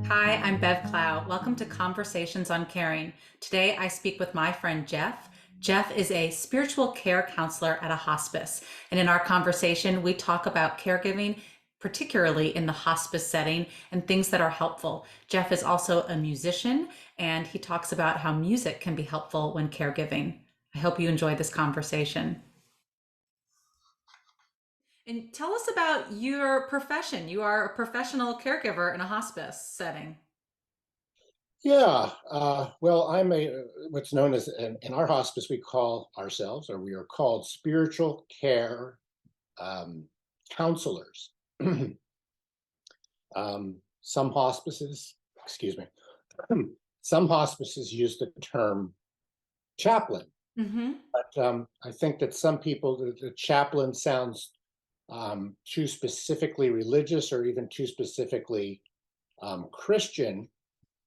Hi, I'm Bev Clow. Welcome to Conversations on Caring. Today I speak with my friend Jeff. Jeff is a spiritual care counselor at a hospice. And in our conversation, we talk about caregiving, particularly in the hospice setting, and things that are helpful. Jeff is also a musician, and he talks about how music can be helpful when caregiving. I hope you enjoy this conversation. And tell us about your profession. You are a professional caregiver in a hospice setting. Yeah, well, I'm what's known as in our hospice we call ourselves, or we are called spiritual care um, counselors. Some hospices, excuse me, some hospices use the term chaplain, Mm-hmm. but I think that some people, the chaplain sounds too specifically religious or even too specifically Christian,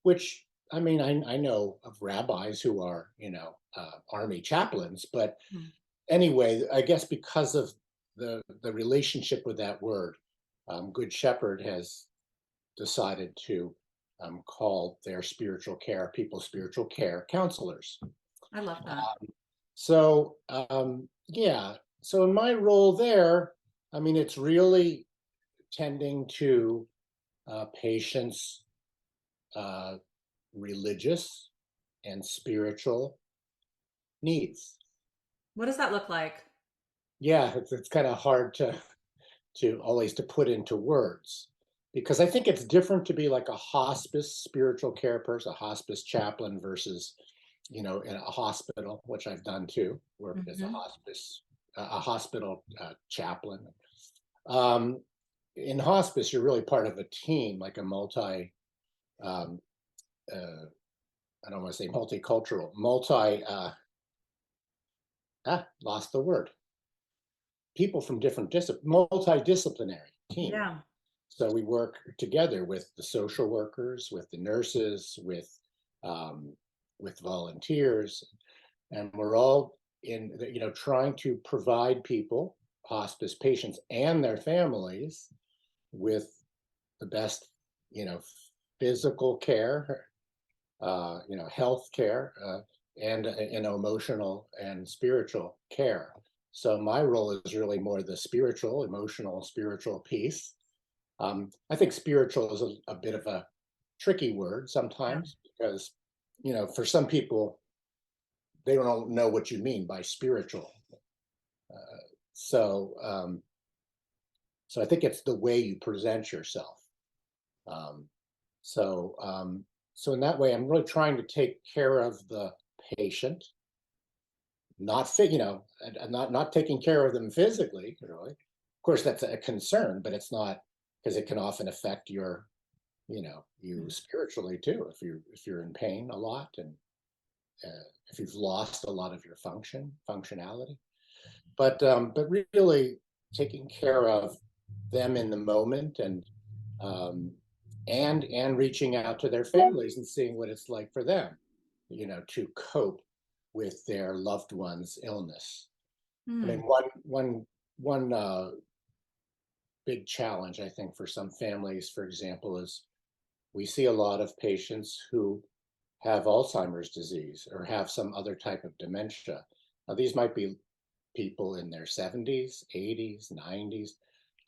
which I mean, I know of rabbis who are, army chaplains, but anyway, I guess because of the relationship with that word, Good Shepherd has decided to call their spiritual care people spiritual care counselors. I love that. Yeah, so in my role there, I mean, it's really tending to patients' uh, religious and spiritual needs. What does that look like? Yeah, it's kind of hard to always to put into words because I think it's different to be like a hospice spiritual care person, a hospice chaplain versus, in a hospital, which I've done too, work as Hmm. a hospital chaplain. Um, in hospice, you're really part of a team, like a um, uh, I don't want to say multicultural, lost the word. People from different multidisciplinary team. Yeah. So we work together with the social workers, with the nurses, um, with volunteers, and we're all trying to provide people, hospice patients and their families, with the best, you know, physical care, health care, and emotional and spiritual care. So my role is really more the spiritual, emotional, spiritual piece. I think spiritual is a bit of a tricky word Yeah. sometimes because, for some people, they don't know what you mean by spiritual. Uh, so, um, so I think it's the way you present yourself. Um, so, um, so in that way, I'm really trying to take care of the patient, not fit, and not taking care of them physically, really. Of course, that's a concern, but it's not because it can often affect you spiritually too. If you're in pain a lot and if you've lost a lot of your functionality, but really taking care of them in the moment um, and reaching out to their families and seeing what it's like for them, to cope with their loved one's illness. I mean, Hmm. one big challenge I think for some families, for example, is we see a lot of patients who have Alzheimer's disease or have some other type of dementia. Now, these might be people in their 70s, 80s, 90s.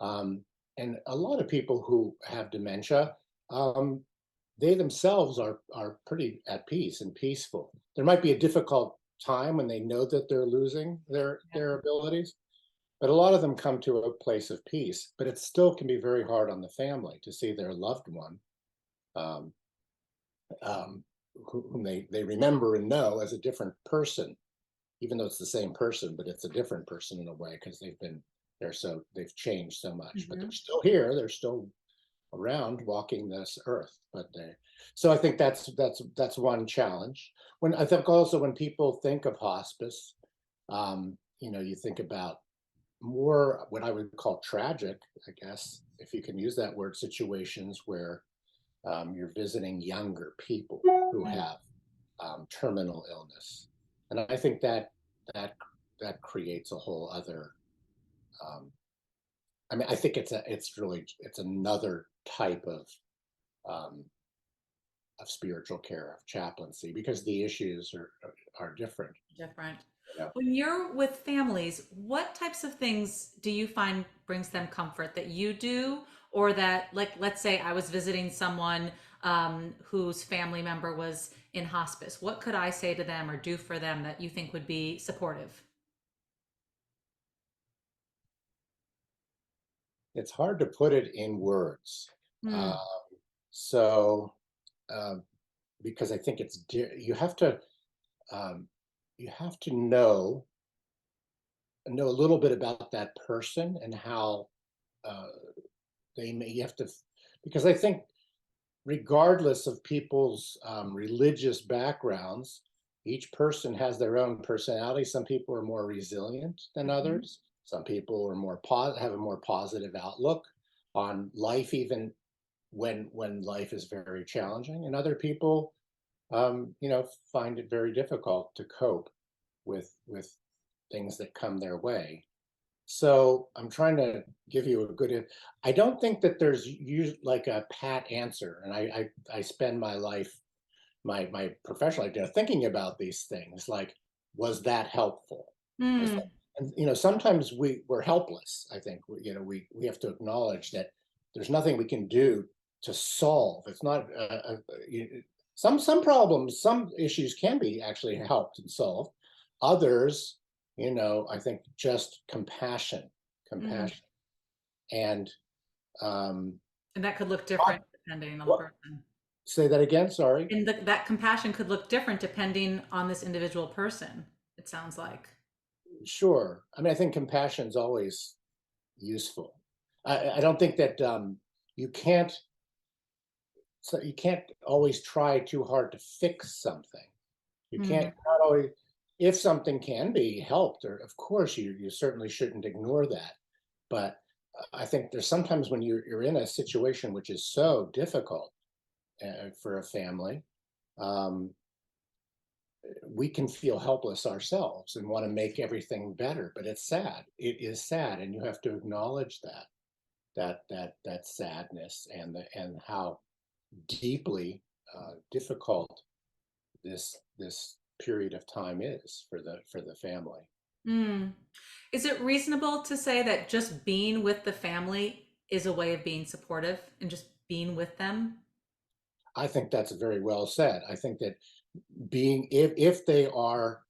Um, and a lot of people who have dementia, um, they themselves are pretty at peace and peaceful. There might be a difficult time when they know that they're losing Yeah. their abilities, but a lot of them come to a place of peace. But it still can be very hard on the family to see their loved one, um, um, whom they remember and know as a different person, even though it's the same person, but it's a different person in a way because they've changed so much, but they're Hmm. still here. They're still around walking this earth. So I think that's one challenge. When I think also when people think of hospice, you think about more what I would call tragic, I guess, if you can use that word, situations where you're visiting younger people who have terminal illness, and I think that that creates a whole other. Um, I mean, I think it's another type of um, spiritual care, of chaplaincy, because the issues are different. Different. You know? When you're with families, what types of things do you find brings them comfort that you do, or that, like, let's say I was visiting someone whose family member was in hospice. What could I say to them or do for them that you think would be supportive? It's hard to put it in words. Uh, Hmm. so, uh, because I think um, you have to know a little bit about that person and how uh, you have to, because I think regardless of people's religious backgrounds, each person has their own personality. Some people are more resilient than Mhm. others. Some people are have a more positive outlook on life, even when life is very challenging. And other people, find it very difficult to cope with things that come their way. So I'm trying to give you a good. I don't think that there's like a pat answer, and I spend my life, my professional life, thinking about these things. Like, was that helpful? Was that, Hmm. and sometimes we're helpless. I think we have to acknowledge that there's nothing we can do to solve. It's not some problems, some issues can be actually helped and solved. Others, I think just Mm. compassion, and um, And that could look different depending on the what? person. Say that again. Sorry. And that compassion could look different depending on this individual person, it sounds like. Sure. I mean, I think compassion is always useful. I don't think that you can't. So you can't always try too hard to fix something. You Hmm. can't not always. If something can be helped, or of course you certainly shouldn't ignore that. But I think there's sometimes when you're in a situation which is so difficult for a family, um, we can feel helpless ourselves and want to make everything better. But it's sad. It is sad, and you have to acknowledge that sadness, and how deeply difficult this period of time is for the family. Hmm. Is it reasonable to say that just being with the family is a way of being supportive and just being with them? I think that's very well said. I think that being if they are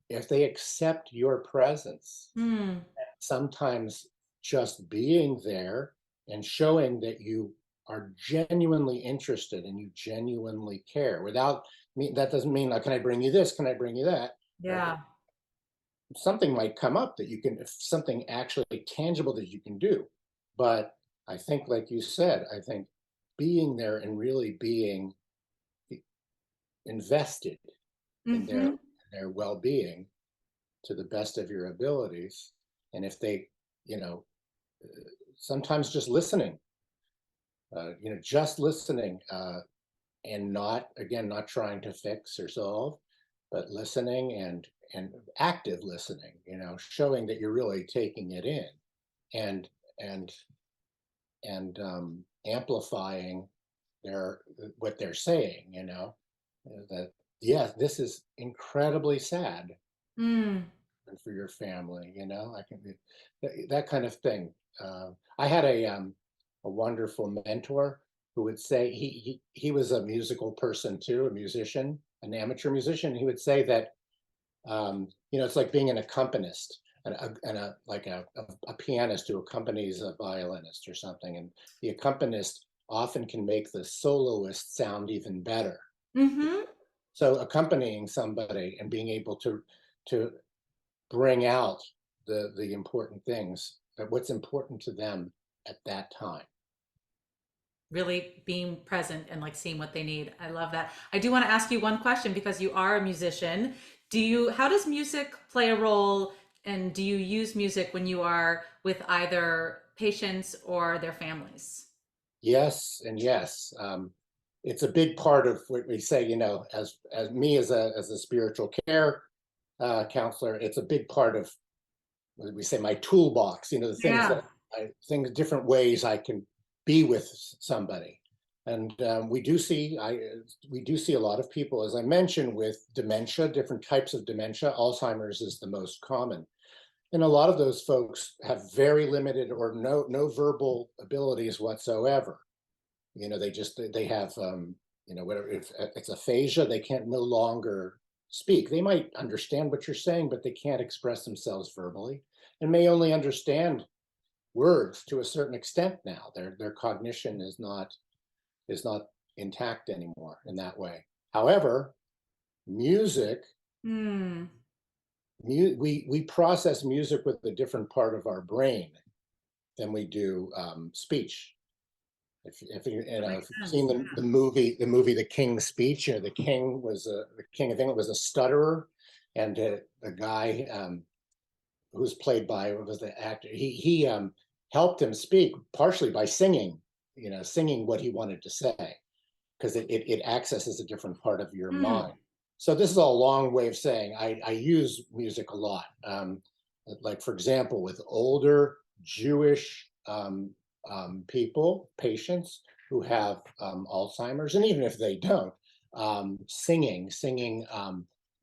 if they accept your presence, Hmm. sometimes just being there and showing that you are genuinely interested and you genuinely care without that doesn't mean like, can I bring you this, can I bring you that. uh, Yeah. Something might come up that you can, if something actually tangible that you can do. But I think, like you said, I think being there and really being invested in Hmm. their well-being to the best of your abilities. And if they, you know sometimes just listening, just listening, and not, again, not trying to fix or solve, but listening, and active listening, showing that you're really taking it in, and and amplifying their what they're saying, that, yeah, this is incredibly sad Mm. for your family. I can that kind of thing. I had a wonderful mentor who would say, he was a musical person too, a musician, an amateur musician. He would say that, it's like being an accompanist, and like a pianist who accompanies a violinist or something, and the accompanist often can make the soloist sound even better. Hmm. So accompanying somebody and being able to bring out the important things, that what's important to them at that time. Really being present and like seeing what they need. I love that. I do want to ask you one question because you are a musician. How does music play a role, and do you use music when you are with either patients or their families? Yes, and yes. It's a big part of what we say, as me, as a spiritual care counselor. It's a big part of what we say, my toolbox. The things Yeah. different ways I can be with somebody. And we do see a lot of people, as I mentioned, with dementia, different types of dementia. Alzheimer's is the most common. And a lot of those folks have very limited or no verbal abilities whatsoever. They have whatever, if it's aphasia, they can't no longer speak. They might understand what you're saying, but they can't express themselves verbally, and may only understand words to a certain extent now. Their cognition is not intact anymore in that way. However, music, Mm, we process music with a different part of our brain than we do speech. If makes you've seen sense. the movie The King's Speech, the king. I think it was a stutterer, and the guy who was played by, what was the actor? He helped him speak partially by singing, singing what he wanted to say, because it accesses a different part of your Mm, mind. So this is a long way of saying I use music a lot. Like, for example, with older Jewish patients who have Alzheimer's, and even if they don't, singing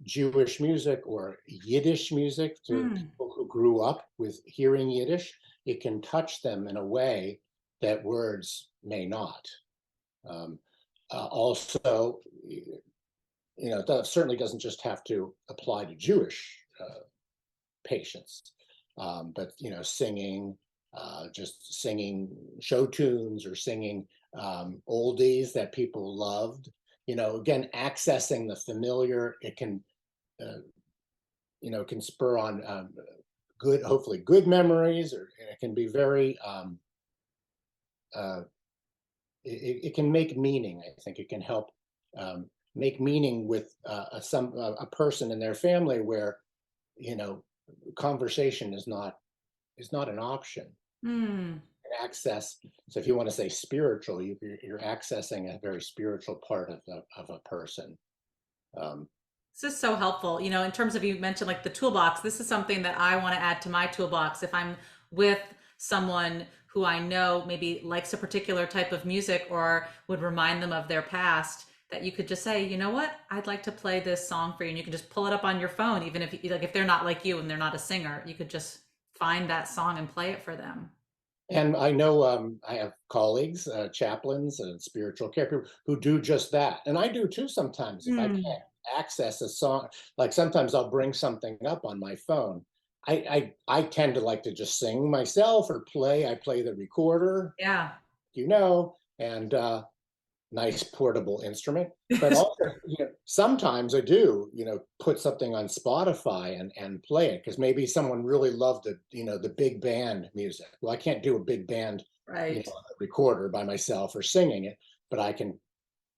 Jewish music or Yiddish music to mm. people who grew up with hearing Yiddish, it can touch them in a way that words may not. Um, Also, that certainly doesn't just have to apply to Jewish patients, but singing, just singing show tunes or singing oldies that people loved. Again, accessing the familiar, uh, it can spur on hopefully good memories, or it can be very uh, it can make meaning. I think it can help make meaning with a person in their family where you know conversation is not an option. Mm. Access. So if you want to say spiritual, you're accessing a very spiritual part of a person. Um, This is so helpful. In terms of, you mentioned like the toolbox, this is something that I want to add to my toolbox. If I'm with someone who I know maybe likes a particular type of music or would remind them of their past, that you could just say, you know what, I'd like to play this song for you. And you can just pull it up on your phone, even if they're not like you and they're not a singer, you could just find that song and play it for them. And I know I have colleagues, chaplains, and spiritual care people who do just that. And I do too sometimes. If I Mm. can't access a song, like sometimes I'll bring something up on my phone. I tend to like to just sing myself or play. I play the recorder, Yeah. and nice portable instrument. But also, sometimes I do, put something on Spotify and play it, because maybe someone really loved the big band music. Well, I can't do a big band, Right. recorder by myself or singing it, but I can,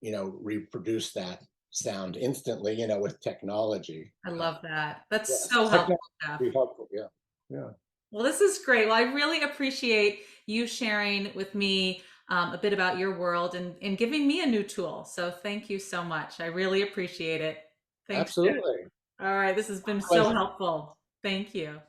reproduce that sound instantly, with technology. I love that. That's Yes, so helpful, technology Jeff. can be helpful. Yeah, yeah. Well, this is great. Well, I really appreciate you sharing with me a bit about your world and giving me a new tool. So thank you so much. I really appreciate it. Thanks, Jeff. Absolutely. All right. This has been so Pleasure. helpful. Thank you.